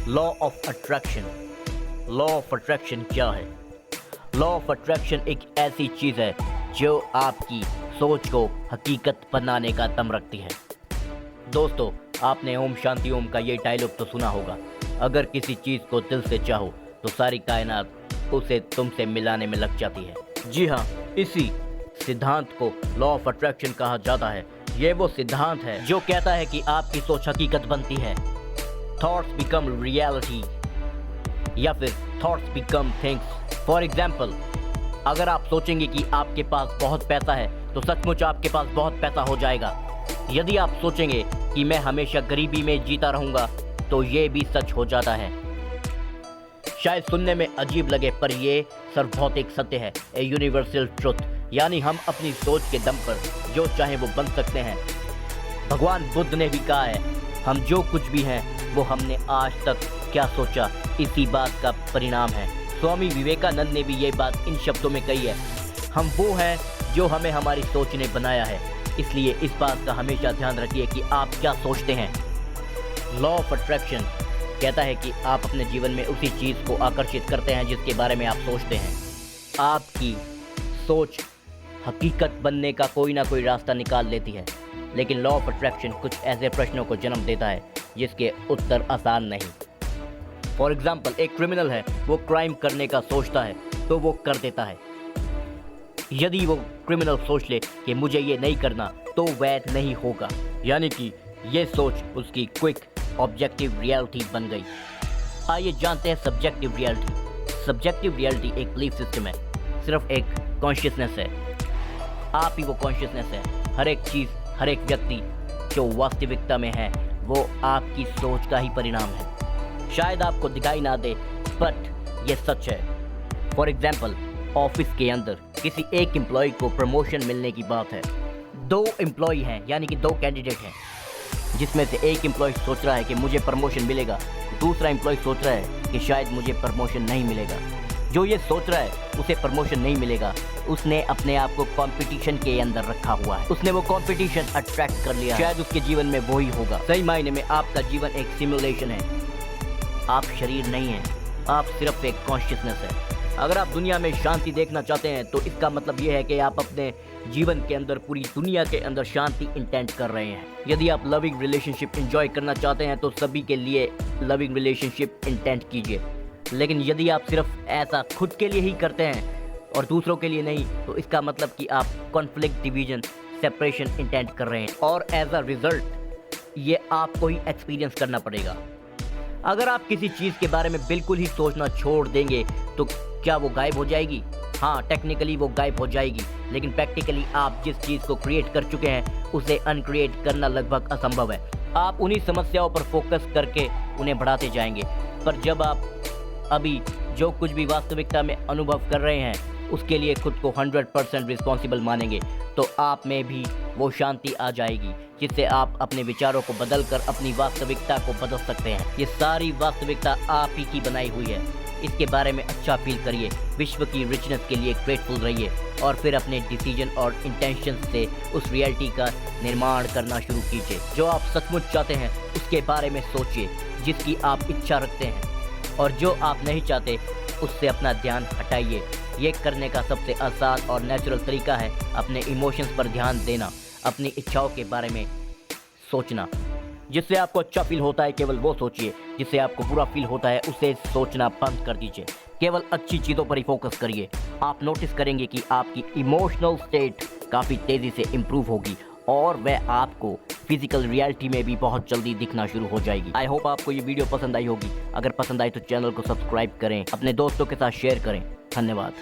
Law of attraction. Law of attraction क्या है? Law of attraction एक ऐसी चीज़ है जो आपकी सोच को हकीकत बनाने का दम रखती है। दोस्तों, आपने ओम शांति ओम का ये डायलॉग तो सुना होगा, अगर किसी चीज़ को दिल से चाहो तो सारी कायनात उसे तुमसे मिलाने में लग जाती है। जी हाँ, इसी सिद्धांत को लॉ ऑफ अट्रैक्शन कहा जाता है। ये वो सिद्धांत है जो कहता है कि आपकी सोच हकीकत बनती है। थॉट्स बिकम रियलिटी या फिर thoughts become things. For example, अगर आप सोचेंगे कि आपके पास बहुत पैसा है तो सचमुच आपके पास बहुत पैसा हो जाएगा। यदि आप सोचेंगे कि मैं हमेशा गरीबी में जीता रहूंगा तो ये भी सच हो जाता है। शायद सुनने में अजीब लगे पर ये सर्वभौतिक सत्य है, ए यूनिवर्सल ट्रुथ। यानी हम अपनी सोच के दम पर जो चाहे वो बन सकते हैं। भगवान बुद्ध ने भी कहा है, हम जो कुछ भी हैं वो हमने आज तक क्या सोचा इसी बात का परिणाम है। स्वामी विवेकानंद ने भी ये बात इन शब्दों में कही है, हम वो हैं जो हमें हमारी सोच ने बनाया है। इसलिए इस बात का हमेशा ध्यान रखिए कि आप क्या सोचते हैं। लॉ ऑफ अट्रैक्शन कहता है कि आप अपने जीवन में उसी चीज़ को आकर्षित करते हैं जिसके बारे में आप सोचते हैं। आपकी सोच हकीकत बनने का कोई ना कोई रास्ता निकाल लेती है, लेकिन लॉ ऑफ अट्रैक्शन कुछ ऐसे प्रश्नों को जन्म देता है जिसके उत्तर आसान नहीं। फॉर एग्जाम्पल, एक क्रिमिनल है, वो क्राइम करने का सोचता है तो वो कर देता है। यदि वो क्रिमिनल सोच ले कि मुझे ये नहीं करना तो वह नहीं होगा, यानी कि ये सोच उसकी क्विक ऑब्जेक्टिव रियलिटी बन गई। आइए जानते हैं सब्जेक्टिव रियलिटी। सब्जेक्टिव रियलिटी एक बिलीफ सिस्टम है, सिर्फ एक कॉन्शियसनेस है। आप ही वो कॉन्शियसनेस है। हर एक चीज़, हर एक व्यक्ति जो वास्तविकता में है वो आपकी सोच का ही परिणाम है। शायद आपको दिखाई ना दे बट ये सच है। फॉर एग्जाम्पल, ऑफिस के अंदर किसी एक एम्प्लॉय को प्रमोशन मिलने की बात है। 2 एम्प्लॉय हैं, यानी कि 2 कैंडिडेट हैं, जिसमें से एक एम्प्लॉय सोच रहा है कि मुझे प्रमोशन मिलेगा, दूसरा एम्प्लॉय सोच रहा है कि शायद मुझे प्रमोशन नहीं मिलेगा। जो ये सोच रहा है उसे प्रमोशन नहीं मिलेगा, उसने अपने आप को कंपटीशन के अंदर रखा हुआ है। उसने वो कंपटीशन अट्रैक्ट कर लिया। शायद उसके जीवन में वो ही होगा। सही मायने में आपका जीवन एक सिमुलेशन है। आप शरीर नहीं हैं, आप सिर्फ एक कॉन्शियसनेस है। अगर आप दुनिया में शांति देखना चाहते हैं तो इसका मतलब ये है कि आप अपने जीवन के अंदर पूरी दुनिया के अंदर शांति इंटेंट कर रहे हैं। यदि आप लविंग रिलेशनशिप एंजॉय करना चाहते हैं तो सभी के लिए लविंग रिलेशनशिप इंटेंट कीजिए। लेकिन यदि आप सिर्फ ऐसा खुद के लिए ही करते हैं और दूसरों के लिए नहीं, तो इसका मतलब कि आप कॉन्फ्लिक्ट, डिवीजन, सेपरेशन इंटेंट कर रहे हैं और एज अ रिजल्ट ये आपको ही एक्सपीरियंस करना पड़ेगा। अगर आप किसी चीज़ के बारे में बिल्कुल ही सोचना छोड़ देंगे तो क्या वो गायब हो जाएगी? हाँ, टेक्निकली वो गायब हो जाएगी, लेकिन प्रैक्टिकली आप जिस चीज़ को क्रिएट कर चुके हैं उसे अनक्रिएट करना लगभग असंभव है। आप उन्हीं समस्याओं पर फोकस करके उन्हें बढ़ाते जाएंगे, पर जब आप अभी जो कुछ भी वास्तविकता में अनुभव कर रहे हैं उसके लिए खुद को 100% रिस्पॉन्सिबल मानेंगे तो आप में भी वो शांति आ जाएगी जिससे आप अपने विचारों को बदलकर अपनी वास्तविकता को बदल सकते हैं। ये सारी वास्तविकता आप ही की बनाई हुई है। इसके बारे में अच्छा फील करिए, विश्व की रिचनेस के लिए ग्रेटफुल रहिए और फिर अपने डिसीजन और इंटेंशन से उस रियलिटी का निर्माण करना शुरू कीजिए। जो आप सचमुच चाहते हैं उसके बारे में सोचिए, जिसकी आप इच्छा रखते हैं, और जो आप नहीं चाहते उससे अपना ध्यान हटाइए। ये करने का सबसे आसान और नेचुरल तरीका है अपने इमोशंस पर ध्यान देना, अपनी इच्छाओं के बारे में सोचना। जिससे आपको अच्छा फील होता है केवल वो सोचिए, जिससे आपको बुरा फील होता है उसे सोचना बंद कर दीजिए। केवल अच्छी चीज़ों पर ही फोकस करिए। आप नोटिस करेंगे कि आपकी इमोशनल स्टेट काफ़ी तेज़ी से इम्प्रूव होगी और वह आपको फिजिकल रियलिटी में भी बहुत जल्दी दिखना शुरू हो जाएगी। आई होप आपको ये वीडियो पसंद आई होगी। अगर पसंद आई तो चैनल को सब्सक्राइब करें, अपने दोस्तों के साथ शेयर करें। धन्यवाद।